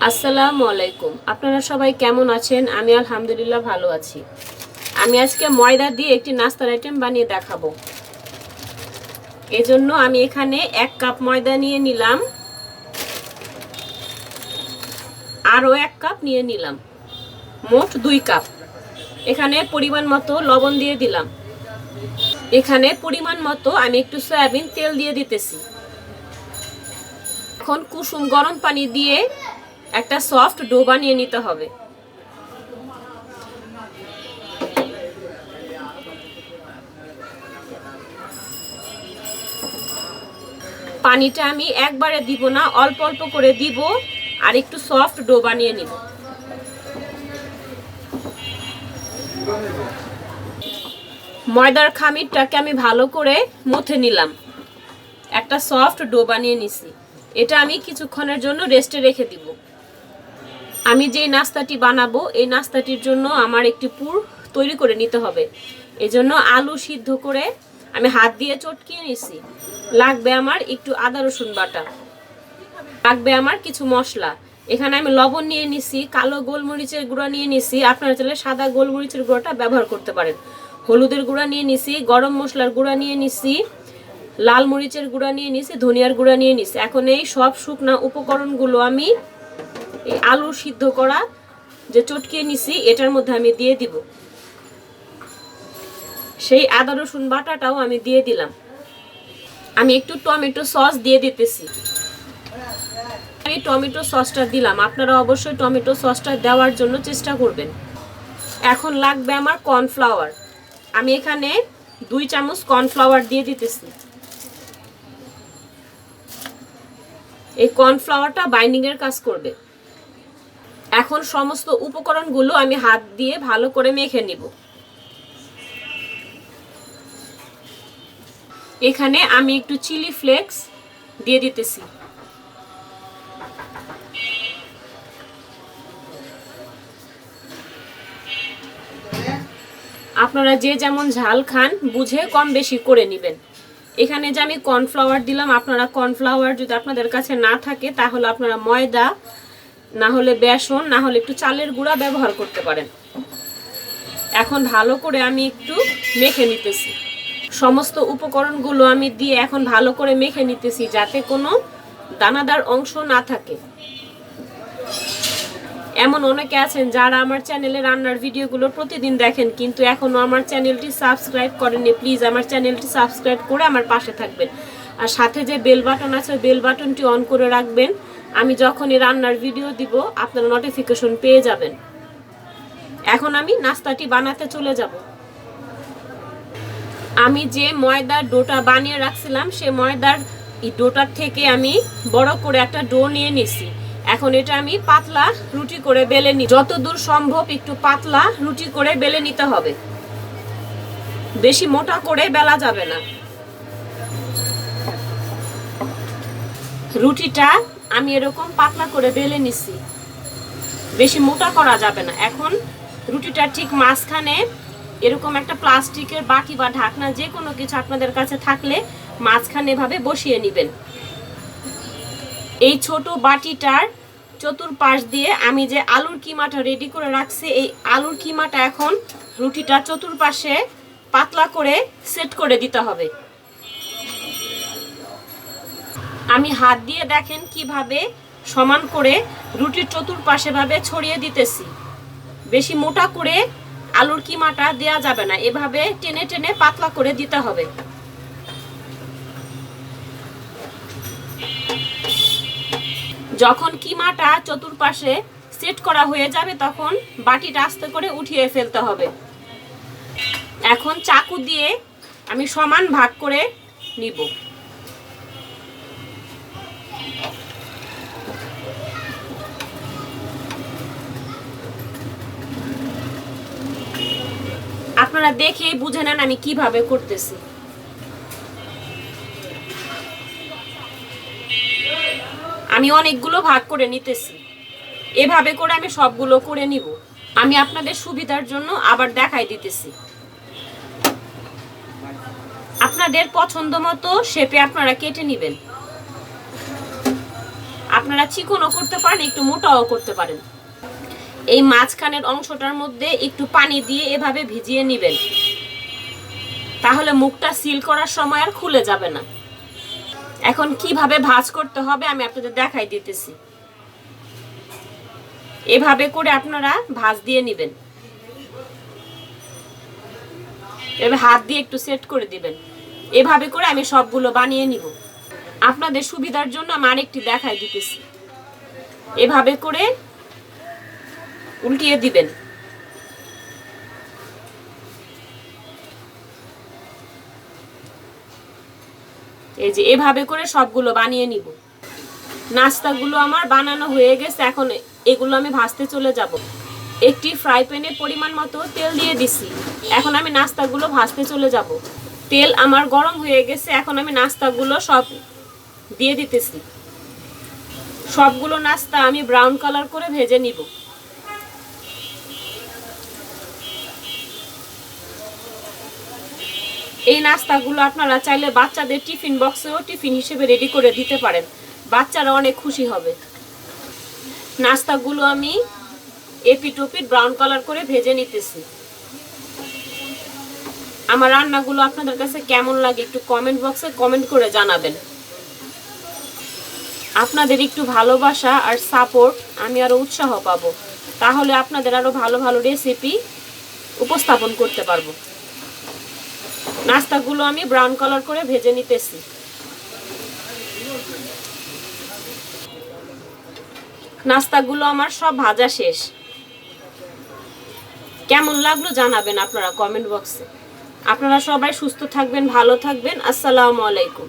আসসালামু আলাইকুম। আপনারা সবাই কেমন আছেন? আমি আলহামদুলিল্লাহ ভালো আছি। আমি আজকে ময়দা দিয়ে একটি নাস্তার আইটেম বানিয়ে দেখাবো। এজন্য আমি এখানে 1 কাপ ময়দা নিয়ে নিলাম, আরও 1 কাপ নিয়ে নিলাম, মোট 2 কাপ। এখানে পরিমাণ মতো লবণ দিয়ে দিলাম। এখানে পরিমাণ মতো আমি একটু সয়াবিন তেল দিয়ে দিতেছি। এখন কুসুম গরম পানি দিয়ে একটা সফট ডো বানিয়ে নিতে হবে। পানিটা আমি একবারে দিব না, অল্প অল্প করে দিব আর একটু সফট ডো বানিয়ে নিব। ময়দার খামিরটাকে আমি ভালো করে মুথে নিলাম, একটা সফট ডো বানিয়ে নিছি। এটা আমি কিছুক্ষণের জন্য রেস্টে রেখে দিব। আমি যে নাস্তাটি বানাবো এই নাস্তাটির জন্য আমার একটি পুর তৈরি করে নিতে হবে। এজন্য আলু সিদ্ধ করে আমি হাত দিয়ে চটকিয়ে নিছি। লাগবে আমার একটু আদা রসুন বাটা, লাগবে আমার কিছু মশলা। এখানে আমি লবণ নিয়ে নিছি, কালো গোলমরিচের গুঁড়া নিয়ে নিছি, আপনারা চাইলে সাদা গোলমরিচের গুঁড়াটা ব্যবহার করতে পারেন। হলুদের গুঁড়া নিয়ে নিছি, গরম মশলার গুঁড়া নিয়ে নিছি, লাল মরিচের গুঁড়া নিয়ে নিছি, ধনিয়ার গুঁড়া নিয়ে নিছি। এখন এই সব শুকনা উপকরণগুলো আমি এই আলু সিদ্ধ করা যে চটকিয়ে নিছি এটার মধ্যে আমি দিয়ে দিব। সেই আদা রসুন বাটাটাও আমি দিয়ে দিলাম। আমি একটু টমেটো সস দিয়ে দিতেছি। আমি টমেটো সসটা দিলাম, আপনারা অবশ্যই টমেটো সসটা দেওয়ার জন্য চেষ্টা করবেন। এখন লাগবে আমার কর্নফ্লাওয়ার। আমি এখানে 2 চামচ কর্নফ্লাওয়ার দিয়ে দিতেছি। এই কর্নফ্লাওয়ারটা বাইন্ডিংয়ের কাজ করবে। এখন সমস্ত উপকরণগুলো আমি হাত দিয়ে ভালো করে মেখে নিব। এখানে আমি একটু চিলি ফ্লেক্স দিয়ে দিতেছি। আপনারা যে যেমন ঝাল খান বুঝে কম বেশি করে নেবেন। এখানে যে আমি কর্নফ্লাওয়ার দিলাম, আপনারা কর্নফ্লাওয়ার যদি আপনাদের কাছে না থাকে তাহলে আপনারা ময়দা, না হলে বেসন, না হলে একটু চালের গুঁড়া ব্যবহার করতে পারেন। এখন ভালো করে আমি একটু মেখে নিতেছি। সমস্ত উপকরণগুলো আমি দিয়ে এখন ভালো করে মেখে নিতেছি যাতে কোনো দানাদার অংশ না থাকে। এমন অনেকে আছেন যারা আমার চ্যানেলে রান্নার ভিডিওগুলো প্রতিদিন দেখেন কিন্তু এখনও আমার চ্যানেলটি সাবস্ক্রাইব করেননি। প্লিজ আমার চ্যানেলটি সাবস্ক্রাইব করে আমার পাশে থাকবেন। আর সাথে যে বেল বাটন আছে বেল বাটনটি অন করে রাখবেন। আমি যখনই রান্নার ভিডিও দিব আপনারা নোটিফিকেশন পেয়ে যাবেন। এখন আমি নাস্তাটি বানাতে চলে যাব। আমি যে ময়দার ডোটা বানিয়ে রাখছিলাম সে ময়দার এই ডোটার থেকে আমি বড় করে একটা ডো নিয়ে নিছি। এখন এটা আমি পাতলা রুটি করে বেলে নিই। যতদূর সম্ভব একটু পাতলা রুটি করে বেলে নিতে হবে, বেশি মোটা করে বেলা যাবে না। রুটিটা আমি এরকম পাতলা করে বেলে নিছি, বেশি মোটা করা যাবে না। এখন রুটিটা ঠিক মাঝখানে এরকম একটা প্লাস্টিকের বাটি বা ঢাকনা যে কোনো কিছু আপনাদের কাছে থাকলে মাঝখানে এভাবে বসিয়ে নেবেন। এই ছোট বাটিটার চতুর্পাশ দিয়ে আমি যে আলুর কিমাটা রেডি করে রাখছি এই আলুর কিমাটা এখন রুটিটা চতুর্পাশে পাতলা করে সেট করে দিতে হবে। আমি হাত দিয়ে দেখেন কিভাবে সমান করে রুটির চতুর্পাশে ভাবে ছড়িয়ে দিতেছি। বেশি মোটা করে আলুর কিমাটা দেয়া যাবে না, এভাবে টেনে টেনে পাতলা করে দিতে হবে। যখন কিমাটা চতুর্পাশে সেট করা হয়ে যাবে তখন বাটিটা আস্তে করে উঠিয়ে ফেলতে হবে। এখন চাকু দিয়ে আমি সমান ভাগ করে নিব। আপনারা দেখেই বুঝে নেন আমি কিভাবে করতেছি। আমি অনেকগুলো ভাগ করে নিতেছি, এভাবে করে আমি সবগুলো করে নিব। আমি আপনাদের সুবিধার জন্য আবার দেখাই দিতেছি। আপনাদের পছন্দ মতো শেপে আপনারা কেটে নেবেন। আপনারা চিকনও করতে পারেন, একটু মোটাও করতে পারেন। এই মাঝখানের অংশটার মধ্যে একটু পানি দিয়ে এভাবে ভিজিয়ে নেবেন, তাহলে মুখটা সিল করার সময় আর খুলে যাবে না। এখন কিভাবে ভাঁজ করতে হবে আমি আপনাদের দেখাই দিতেছি। এভাবে করে আপনারা ভাঁজ দিয়ে নেবেন, এভাবে হাত দিয়ে একটু সেট করে দিবেন। এভাবে করে আমি সবগুলো বানিয়ে নিব। আপনাদের সুবিধার জন্য আমি আরেকটি দেখাই দিতেছি। এভাবে করে উল্টিয়ে দিবেন। এই যে এভাবে করে সবগুলো বানিয়ে নিব। নাস্তাগুলো আমার বানানো হয়ে গেছে। এখন এগুলো আমি ভাজতে চলে যাব। একটি ফ্রাই প্যানে পরিমাণ মতো তেল দিয়ে দিছি। এখন আমি নাস্তাগুলো ভাজতে চলে যাব। তেল আমার গরম হয়ে গেছে। এখন আমি নাস্তাগুলো সব দিয়ে দিতেছি। সবগুলো নাস্তা আমি ব্রাউন কালার করে ভেজে নিব। এই নাস্তাগুলো আপনারা চাইলে বাচ্চাদের টিফিন বক্সেও টিফিন হিসেবে রেডি করে দিতে পারেন, বাচ্চারা অনেক খুশি হবে। নাস্তাগুলো আমি এপিট ওপিট ব্রাউন কালার করে ভেজে নিতেছি। আমার রান্নাগুলো আপনাদের কাছে কেমন লাগে একটু কমেন্ট বক্সে কমেন্ট করে জানাবেন। আপনাদের একটু ভালোবাসা আর সাপোর্ট আমি আরো উৎসাহ পাবো, তাহলে আপনাদের আরো ভালো ভালো রেসিপি উপস্থাপন করতে পারবো। নাস্তাগুলো আমি ব্রাউন কালার করে ভেজে নিতেছি। নাস্তাগুলো আমার সব ভাজা শেষ। কেমন লাগলো জানাবেন আপনারা কমেন্ট বক্সে। আপনারা সবাই সুস্থ থাকবেন, ভালো থাকবেন। আসসালামু আলাইকুম।